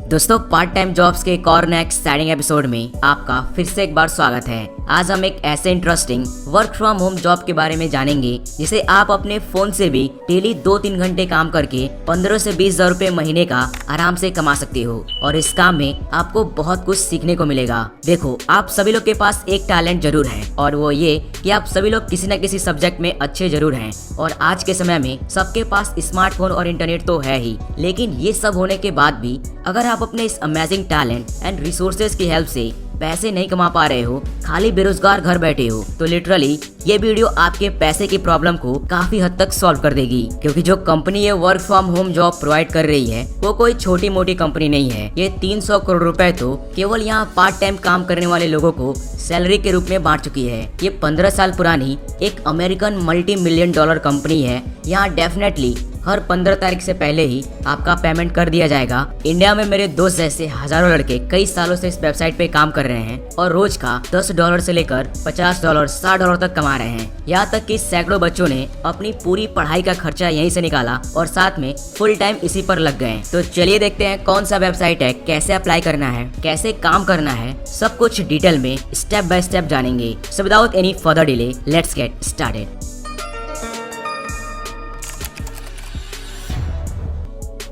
दोस्तों part time jobs के एक और नए एक्साइटिंग एपिसोड में आपका फिर से एक बार स्वागत है। आज हम एक ऐसे interesting work from home job के बारे में जानेंगे जिसे आप अपने फोन से भी डेली 2-3 घंटे काम करके 15 से 20 हजार रुपए महीने का आराम से कमा सकते हो और इस काम में आपको बहुत कुछ सीखने को मिलेगा। देखो, आप सभी लोग के पास एक टैलेंट जरूर है और वो ये कि आप सभी लोग किसी न किसी सब्जेक्ट में अच्छे जरूर हैं और आज के समय में सबके पास स्मार्टफोन और इंटरनेट तो है ही, लेकिन ये सब होने के बाद भी अगर आप अपने इस अमेजिंग टैलेंट एंड रिसोर्सेज की हेल्प से पैसे नहीं कमा पा रहे हो, खाली बेरोजगार घर बैठे हो, तो लिटरली ये वीडियो आपके पैसे की प्रॉब्लम को काफी हद तक सॉल्व कर देगी। क्योंकि जो कंपनी ये work from home job provide कर रही है वो कोई छोटी मोटी कंपनी नहीं है। ये 300 करोड़ रुपए तो केवल यहाँ पार्ट टाइम काम करने वाले लोगों को सैलरी के रूप में बांट चुकी है। ये 15 साल पुरानी एक अमेरिकन $multi-million कंपनी है। यहाँ डेफिनेटली हर 15 तारीख से पहले ही आपका पेमेंट कर दिया जाएगा। इंडिया में मेरे दोस्त जैसे हजारों लड़के कई सालों से इस वेबसाइट पे काम कर रहे हैं और रोज का $10 से लेकर $50, $60 तक कमा रहे हैं। यहाँ तक कि सैकड़ों बच्चों ने अपनी पूरी पढ़ाई का खर्चा यहीं से निकाला और साथ में फुल टाइम इसी पर लग गए। तो चलिए देखते हैं कौन सा वेबसाइट है, कैसे अप्लाई करना है, कैसे काम करना है, सब कुछ डिटेल में स्टेप बाय स्टेप जानेंगे। So without any further delay let's get started.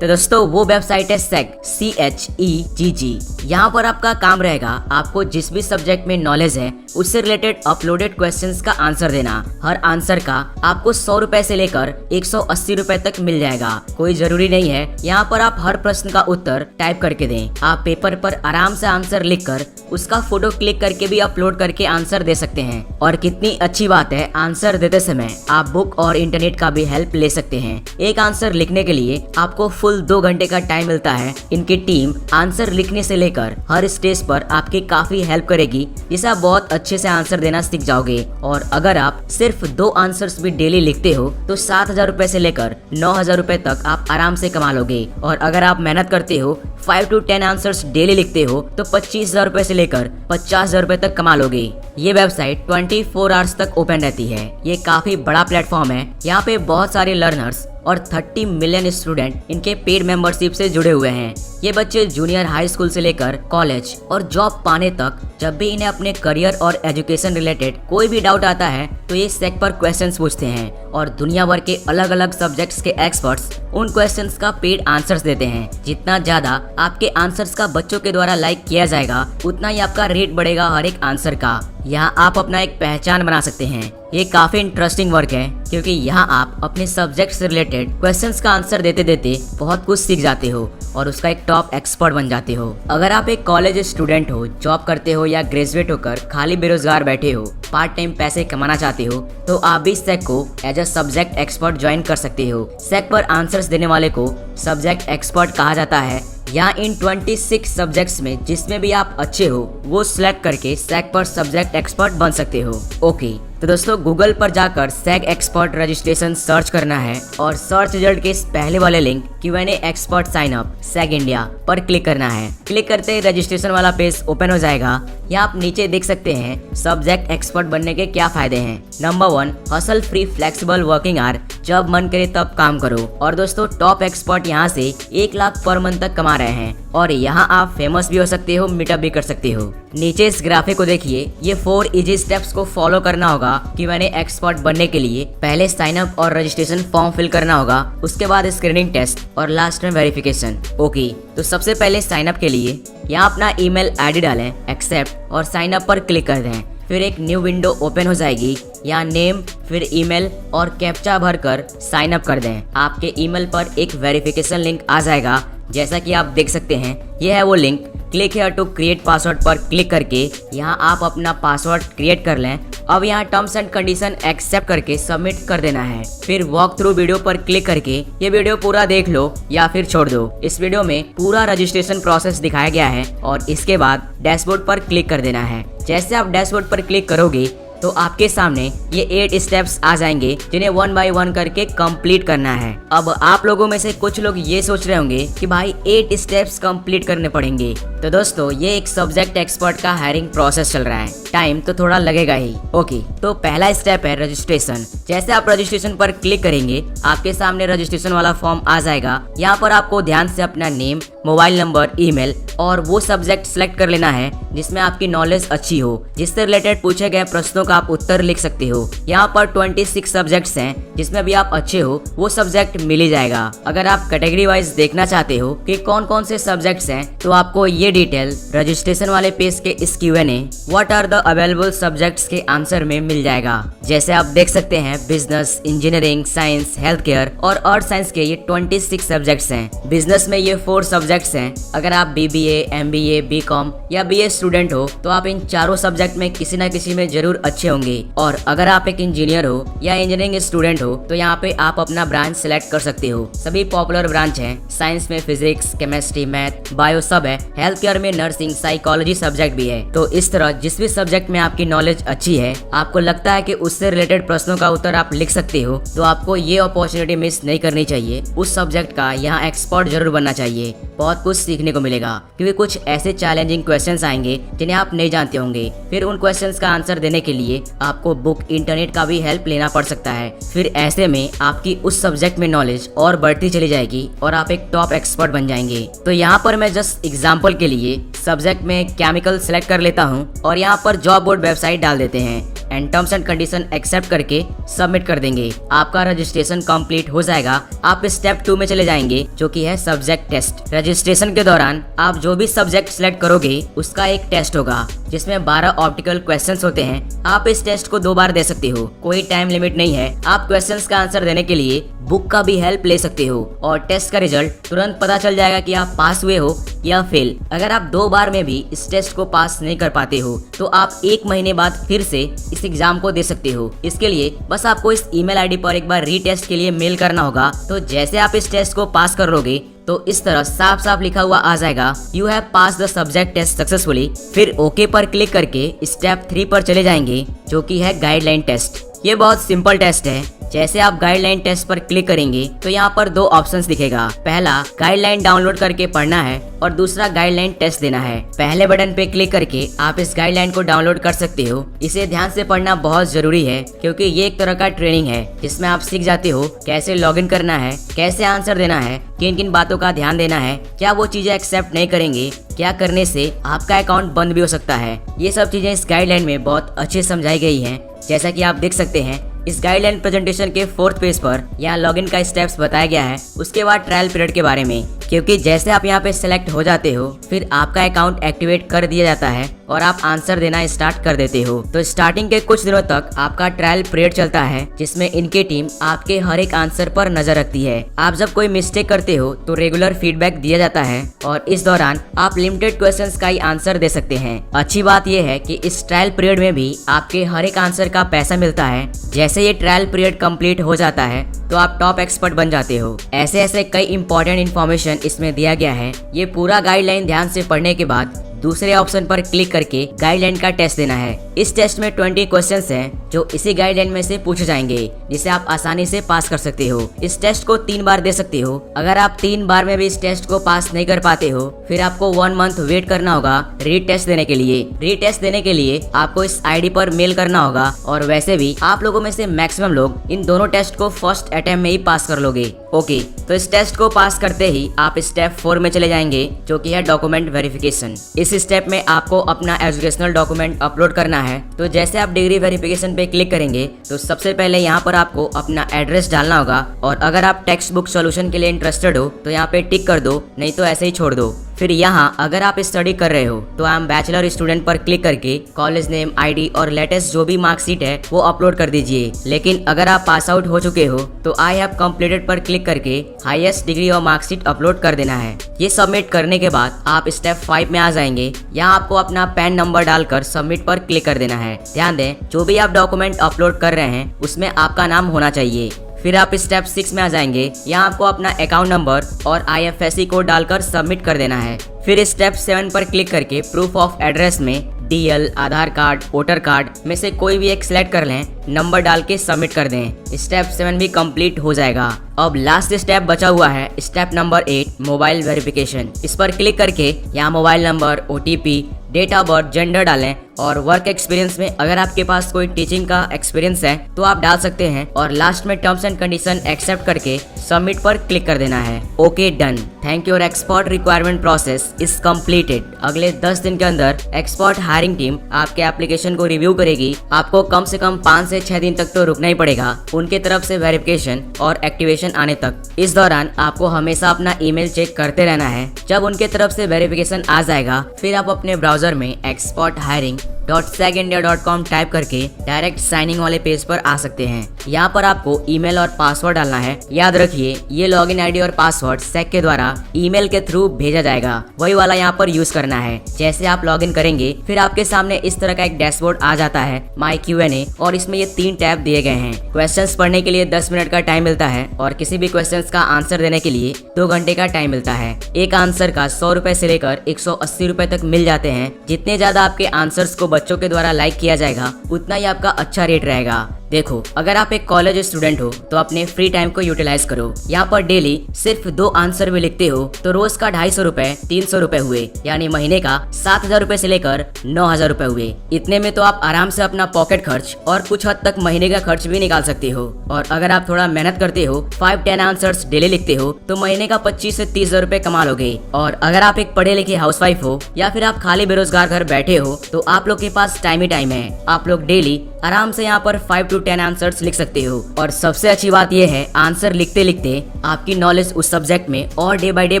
तो दोस्तों वो वेबसाइट है CHEGG। यहाँ पर आपका काम रहेगा आपको जिस भी सब्जेक्ट में नॉलेज है उससे रिलेटेड अपलोडेड क्वेश्चंस का आंसर देना। हर आंसर का आपको 100 रुपए से लेकर 180 रुपए तक मिल जाएगा। कोई जरूरी नहीं है यहाँ पर आप हर प्रश्न का उत्तर टाइप करके दें। आप पेपर पर आराम से आंसर लिखकर उसका फोटो क्लिक करके भी अपलोड करके आंसर दे सकते हैं। और कितनी अच्छी बात है, आंसर देते समय आप बुक और इंटरनेट का भी हेल्प ले सकते हैं। एक आंसर लिखने के लिए आपको फुल 2 घंटे का टाइम मिलता है। इनकी टीम आंसर लिखने से लेकर हर स्टेज पर आपकी काफी हेल्प करेगी, जिससे आप बहुत अच्छे से आंसर देना सीख जाओगे। और अगर आप सिर्फ 2 आंसर्स भी डेली लिखते हो तो 7,000 रुपए से लेकर 9,000 रुपए तक आप आराम से कमा लोगे। और अगर आप मेहनत करते हो 5 to 10 आंसर्स डेली लिखते हो तो 25,000 रुपए से लेकर 50,000 रुपए तक कमा लोगे। ये वेबसाइट 24 आवर्स तक ओपन रहती है। ये काफी बड़ा प्लेटफॉर्म है। यहाँ पे बहुत सारे लर्नर्स और 30 मिलियन स्टूडेंट इनके पेड मेंबरशिप से जुड़े हुए हैं। ये बच्चे जूनियर हाई स्कूल से लेकर कॉलेज और जॉब पाने तक जब भी इन्हें अपने करियर और एजुकेशन रिलेटेड कोई भी डाउट आता है तो ये सेक पर क्वेश्चंस पूछते हैं और दुनिया भर के अलग अलग सब्जेक्ट्स के एक्सपर्ट्स उन क्वेश्चंस का पेड आंसर्स देते हैं। जितना ज्यादा आपके आंसर्स का बच्चों के द्वारा लाइक किया जाएगा उतना ही आपका रेट बढ़ेगा हर एक आंसर का। यहाँ आप अपना एक पहचान बना सकते हैं। ये काफी इंटरेस्टिंग वर्क है क्योंकि यहाँ आप अपने सब्जेक्ट से रिलेटेड क्वेश्चंस का आंसर देते देते बहुत कुछ सीख जाते हो और उसका एक टॉप एक्सपर्ट बन जाते हो। अगर आप एक कॉलेज स्टूडेंट हो, जॉब करते हो या ग्रेजुएट होकर खाली बेरोजगार बैठे हो, पार्ट टाइम पैसे कमाना चाहते हो तो आप भी सेक को as a subject expert join कर सकते हो। सेक पर आंसर्स देने वाले को सब्जेक्ट एक्सपर्ट कहा जाता है। यहाँ इन 26 सब्जेक्ट्स में जिसमें भी आप अच्छे हो वो सिलेक्ट करके सेक पर सब्जेक्ट एक्सपर्ट बन सकते हो। ओके, तो दोस्तों गूगल पर जाकर सेक एक्सपर्ट रजिस्ट्रेशन सर्च करना है और सर्च रिजल्ट के इस पहले वाले link Q&A expert sign up सेक इंडिया पर क्लिक करना है। क्लिक करते ही रजिस्ट्रेशन वाला पेज ओपन हो जाएगा। यहाँ आप नीचे देख सकते हैं सब्जेक्ट एक्सपर्ट बनने के क्या फायदे हैं। Number 1, hustle free flexible working hour, जब मन करे तब काम करो। और दोस्तों टॉप एक्सपर्ट यहाँ से 1 लाख पर मंथ तक कमा रहे हैं और यहाँ आप फेमस भी हो सकते हो, मीटअप भी कर सकते हो। नीचे इस ग्राफिक को देखिए, ये 4 इजी स्टेप्स को फॉलो करना होगा कि मैंने एक्सपर्ट बनने के लिए पहले साइन अप और रजिस्ट्रेशन फॉर्म फिल करना होगा, उसके बाद स्क्रीनिंग टेस्ट और लास्ट में वेरिफिकेशन। ओके, तो सबसे पहले साइन अप के लिए यहाँ अपना ईमेल आईडी डालें, एक्सेप्ट और साइन अप पर क्लिक कर दें। फिर एक न्यू विंडो ओपन हो जाएगी। यहाँ नेम, फिर ईमेल और कैप्चा भरकर साइन अप कर दें। आपके ईमेल पर एक वेरिफिकेशन लिंक आ जाएगा। जैसा कि आप देख सकते हैं ये है वो link. Click here to create password पर क्लिक करके यहाँ आप अपना पासवर्ड क्रिएट कर लें। अब यहाँ टर्म्स एंड कंडीशन एक्सेप्ट करके सबमिट कर देना है। फिर वॉक थ्रू वीडियो पर क्लिक करके ये वीडियो पूरा देख लो या फिर छोड़ दो। इस वीडियो में पूरा रजिस्ट्रेशन प्रोसेस दिखाया गया है और इसके बाद डैशबोर्ड पर क्लिक कर देना है। जैसे आप डैशबोर्ड पर क्लिक करोगे तो आपके सामने ये 8 स्टेप्स आ जाएंगे जिन्हें 1 by 1 करके कंप्लीट करना है। अब आप लोगों में से कुछ लोग ये सोच रहे होंगे कि भाई 8 स्टेप्स कंप्लीट करने पड़ेंगे, तो दोस्तों ये एक सब्जेक्ट एक्सपर्ट का हायरिंग प्रोसेस चल रहा है, टाइम तो थोड़ा लगेगा ही। ओके, तो पहला स्टेप है रजिस्ट्रेशन। जैसे आप रजिस्ट्रेशन पर क्लिक करेंगे आपके सामने रजिस्ट्रेशन वाला फॉर्म आ जाएगा। यहाँ पर आपको ध्यान से अपना नेम, मोबाइल नंबर, ईमेल और वो सब्जेक्ट सिलेक्ट कर लेना है जिसमें आपकी नॉलेज अच्छी हो, जिससे रिलेटेड पूछे गए प्रश्नों का आप उत्तर लिख सकते हो। यहाँ पर 26 सब्जेक्ट्स हैं जिसमें भी आप अच्छे हो वो सब्जेक्ट मिल ही जाएगा। अगर आप कैटेगरी वाइज देखना चाहते हो कि कौन कौन से सब्जेक्ट्स हैं तो आपको ये डिटेल रजिस्ट्रेशन वाले पेज के इस Q&A what are the available subjects के आंसर में मिल जाएगा। जैसे आप देख सकते हैं business, engineering, science, health care और अर्थ साइंस के ये 26 सब्जेक्ट्स हैं। बिजनेस में ये 4 सब्जेक्ट्स हैं। अगर आप BBA, MBA, BCom या BA स्टूडेंट हो तो आप इन चारों सब्जेक्ट में किसी न किसी में जरूर अच्छे होंगे। और अगर आप एक इंजीनियर हो या इंजीनियरिंग स्टूडेंट हो तो यहाँ पे आप अपना ब्रांच सिलेक्ट कर सकते हो। सभी पॉपुलर ब्रांच हैं। साइंस में फिजिक्स, केमिस्ट्री, मैथ, बायो सब है। हेल्थ केयर में नर्सिंग, साइकोलॉजी सब्जेक्ट भी है। तो इस तरह जिस भी सब्जेक्ट में आपकी नॉलेज अच्छी है, आपको लगता है कि उससे रिलेटेड प्रश्नों का उत्तर आप लिख सकते हो, तो आपको ये अपॉर्चुनिटी मिस नहीं करनी चाहिए। उस सब्जेक्ट का यहाँ एक्सपर्ट जरूर बनना चाहिए। बहुत कुछ सीखने को मिलेगा क्योंकि कुछ ऐसे चैलेंजिंग क्वेश्चंस आएंगे जिन्हें आप नहीं जानते होंगे। फिर उन क्वेश्चंस का आंसर देने के लिए आपको बुक, इंटरनेट का भी हेल्प लेना पड़ सकता है। फिर ऐसे में आपकी उस सब्जेक्ट में नॉलेज और बढ़ती चली जाएगी और आप एक टॉप एक्सपर्ट बन जाएंगे। तो यहाँ पर मैं जस्ट एग्जाम्पल के लिए सब्जेक्ट में केमिकल सेलेक्ट कर लेता हूँ और यहाँ पर जॉब बोर्ड वेबसाइट डाल देते हैं and terms and condition accept करके सबमिट कर देंगे। आपका रजिस्ट्रेशन कंप्लीट हो जाएगा। आप स्टेप 2 में चले जाएंगे जो कि है सब्जेक्ट टेस्ट। रजिस्ट्रेशन के दौरान आप जो भी सब्जेक्ट सिलेक्ट करोगे उसका एक टेस्ट होगा जिसमें 12 ऑप्टिकल क्वेश्चंस होते हैं। आप इस टेस्ट को 2 बार दे सकते हो, कोई टाइम लिमिट नहीं है। आप क्वेश्चंस का आंसर देने के लिए बुक का भी हेल्प ले सकते हो और टेस्ट का रिजल्ट तुरंत पता चल जाएगा कि आप पास हुए हो या फेल। अगर आप 2 बार में भी इस टेस्ट को पास नहीं कर पाते हो तो आप 1 महीने बाद फिर से इस एग्जाम को दे सकते हो। इसके लिए बस आपको इस ईमेल आईडी पर एक बार रीटेस्ट के लिए मेल करना होगा। तो जैसे आप इस टेस्ट को पास कर लोगे तो इस तरह साफ साफ लिखा हुआ आ जाएगा you have pass the subject test successfully. फिर ओके पर क्लिक करके स्टेप 3 पर चले जाएंगे जो कि है गाइडलाइन टेस्ट। ये बहुत सिंपल टेस्ट है। जैसे आप गाइडलाइन टेस्ट पर क्लिक करेंगे तो यहाँ पर 2 ऑप्शंस दिखेगा। पहला गाइडलाइन डाउनलोड करके पढ़ना है और दूसरा गाइडलाइन टेस्ट देना है। पहले बटन पे क्लिक करके आप इस गाइडलाइन को डाउनलोड कर सकते हो। इसे ध्यान से पढ़ना बहुत जरूरी है क्योंकि ये एक तरह का ट्रेनिंग है जिसमें आप सीख जाते हो कैसे लॉगिन करना है, कैसे आंसर देना है, किन किन बातों का ध्यान देना है, क्या वो चीजें एक्सेप्ट नहीं करेंगे, क्या करने से आपका अकाउंट बंद भी हो सकता है। ये सब चीजें इस गाइडलाइन में बहुत अच्छे समझाई गई हैं। जैसा कि आप देख सकते हैं इस गाइडलाइन प्रेजेंटेशन के 4th पेज पर यहाँ लॉगिन का स्टेप्स बताया गया है। उसके बाद ट्रायल पीरियड के बारे में, क्योंकि जैसे आप यहाँ पे सिलेक्ट हो जाते हो फिर आपका अकाउंट एक्टिवेट कर दिया जाता है और आप आंसर देना स्टार्ट कर देते हो। तो स्टार्टिंग के कुछ दिनों तक आपका ट्रायल पीरियड चलता है जिसमें इनकी टीम आपके हर एक आंसर पर नजर रखती है। आप जब कोई मिस्टेक करते हो तो रेगुलर फीडबैक दिया जाता है और इस दौरान आप लिमिटेड क्वेश्चंस का ही आंसर दे सकते हैं। अच्छी बात यह है कि इस ट्रायल पीरियड में भी आपके हर एक आंसर का पैसा मिलता है। जैसे ये ट्रायल पीरियड कंप्लीट हो जाता है तो आप टॉप एक्सपर्ट बन जाते हो। ऐसे ऐसे कई इंपॉर्टेंट इन्फॉर्मेशन इसमें दिया गया है। ये पूरा गाइडलाइन ध्यान से पढ़ने के बाद दूसरे ऑप्शन पर क्लिक करके गाइडलाइन का टेस्ट देना है। इस टेस्ट में 20 क्वेश्चंस हैं जो इसी गाइडलाइन में से पूछे जाएंगे जिसे आप आसानी से पास कर सकते हो। इस टेस्ट को 3 बार दे सकते हो। अगर आप 3 बार में भी इस टेस्ट को पास नहीं कर पाते हो फिर आपको 1 मंथ वेट करना होगा रीटेस्ट देने के लिए। रीटेस्ट देने के लिए आपको इस आईडी पर मेल करना होगा और वैसे भी आप लोगों में से मैक्सिमम लोग इन दोनों टेस्ट को फर्स्ट अटेम्प्ट में ही पास कर लोगे। ओके, तो इस टेस्ट को पास करते ही आप स्टेप 4 में चले जाएंगे जो कि है डॉक्यूमेंट वेरिफिकेशन। इस स्टेप में आपको अपना एजुकेशनल डॉक्यूमेंट अपलोड करना है। तो जैसे आप डिग्री वेरिफिकेशन पे क्लिक करेंगे तो सबसे पहले यहाँ पर आपको अपना एड्रेस डालना होगा और अगर आप टेक्स्ट बुक सॉल्यूशन के लिए इंटरेस्टेड हो तो यहाँ पे टिक कर दो, नहीं तो ऐसे ही छोड़ दो। फिर यहाँ अगर आप स्टडी कर रहे हो तो आई एम बैचलर स्टूडेंट पर क्लिक करके कॉलेज नेम, आईडी और लेटेस्ट जो भी मार्कशीट है वो अपलोड कर दीजिए। लेकिन अगर आप पास आउट हो चुके हो तो आई हैव कंप्लीटेड पर क्लिक करके हाईएस्ट डिग्री और मार्कशीट अपलोड कर देना है। ये सबमिट करने के बाद आप स्टेप 5 में आ जाएंगे। यहाँ आपको अपना पैन नंबर डालकर सबमिट पर क्लिक कर देना है। ध्यान दें, जो भी आप डॉक्यूमेंट अपलोड कर रहे हैं उसमें आपका नाम होना चाहिए। फिर आप स्टेप 6 में आ जाएंगे। यहाँ आपको अपना अकाउंट नंबर और IFSC कोड डालकर सबमिट कर देना है। फिर स्टेप 7 पर क्लिक करके प्रूफ ऑफ एड्रेस में DL, आधार कार्ड, वोटर कार्ड में से कोई भी एक सिलेक्ट कर लें, नंबर डाल के सबमिट कर दें। स्टेप 7 भी कंप्लीट हो जाएगा। अब लास्ट स्टेप बचा हुआ है, स्टेप नंबर 8 मोबाइल वेरिफिकेशन। इस पर क्लिक करके यहाँ mobile number, OTP, date of birth, gender डालें और वर्क एक्सपीरियंस में अगर आपके पास कोई टीचिंग का एक्सपीरियंस है तो आप डाल सकते हैं और लास्ट में टर्म्स एंड कंडीशन एक्सेप्ट करके सबमिट पर क्लिक कर देना है। Okay, done. Thank your expert requirement process is completed. अगले 10 दिन के अंदर एक्सपर्ट हायरिंग टीम आपके एप्लीकेशन को रिव्यू करेगी। आपको कम से कम 5 से 6 दिन तक तो रुकना ही पड़ेगा उनके तरफ से वेरिफिकेशन और एक्टिवेशन आने तक। इस दौरान आपको हमेशा अपना ईमेल चेक करते रहना है। जब उनके तरफ से वेरिफिकेशन आ जाएगा फिर आप अपने ब्राउजर में experthiring.sagindia.com टाइप करके डायरेक्ट साइनिंग वाले पेज पर आ सकते हैं। यहाँ पर आपको ईमेल और पासवर्ड डालना है। याद रखिए ये लॉगिन आईडी और पासवर्ड SEC के द्वारा ईमेल के थ्रू भेजा जाएगा, वही वाला यहाँ पर यूज करना है। जैसे आप लॉगिन करेंगे फिर आपके सामने इस तरह का एक डैशबोर्ड आ जाता है माई Q&A और इसमें ये 3 टैब दिए गए हैं। क्वेश्चंस पढ़ने के लिए 10 मिनट का टाइम मिलता है और किसी भी क्वेश्चंस का आंसर देने के लिए 2 घंटे का टाइम मिलता है। एक आंसर का 100 रुपए से लेकर 180 रुपए तक मिल जाते हैं। जितने ज्यादा आपके आंसर्स को बच्चों के द्वारा लाइक किया जाएगा उतना ही आपका अच्छा रेट रहेगा। देखो, अगर आप एक कॉलेज स्टूडेंट हो तो अपने फ्री टाइम को यूटिलाइज करो। यहाँ पर डेली सिर्फ 2 आंसर भी लिखते हो तो रोज का 250 रुपए 300 रुपए हुए, यानी महीने का 7000 रुपए से लेकर 9000 रुपए हुए। इतने में तो आप आराम से अपना पॉकेट खर्च और कुछ हद तक महीने का खर्च भी निकाल सकते हो। और अगर आप थोड़ा मेहनत करते हो, 5-10 आंसर्स डेली लिखते हो तो महीने का 25 से 30 हजार रुपए कमा लोगे। और अगर आप एक पढ़े लिखे हाउसवाइफ हो या फिर आप खाली बेरोजगार घर बैठे हो तो आप लोग के पास टाइम ही टाइम है। आप लोग डेली आराम से यहाँ पर 5 to 10 आंसर्स लिख सकते हो। और सबसे अच्छी बात यह है, आंसर लिखते लिखते आपकी नॉलेज उस सब्जेक्ट में और डे बाय डे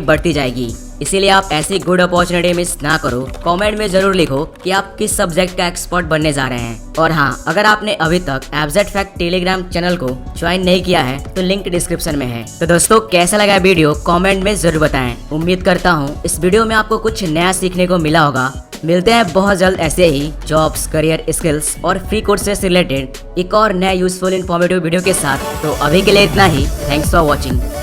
बढ़ती जाएगी। इसीलिए आप ऐसी गुड अपॉर्चुनिटी मिस ना करो। कमेंट में जरूर लिखो कि आप किस सब्जेक्ट का एक्सपर्ट बनने जा रहे हैं। और हाँ, अगर आपने अभी तक एब्जेक्ट फैक्ट टेलीग्राम चैनल को ज्वाइन नहीं किया है तो लिंक डिस्क्रिप्शन में है। तो दोस्तों, कैसा लगा वीडियो कमेंट में जरूर बताएं। उम्मीद करता हूँ इस वीडियो में आपको कुछ नया सीखने को मिला होगा। मिलते हैं बहुत जल्द ऐसे ही जॉब्स, करियर, स्किल्स और फ्री कोर्सेज से रिलेटेड एक और नया यूजफुल इन्फॉर्मेटिव वीडियो के साथ। तो अभी के लिए इतना ही। Thanks for watching.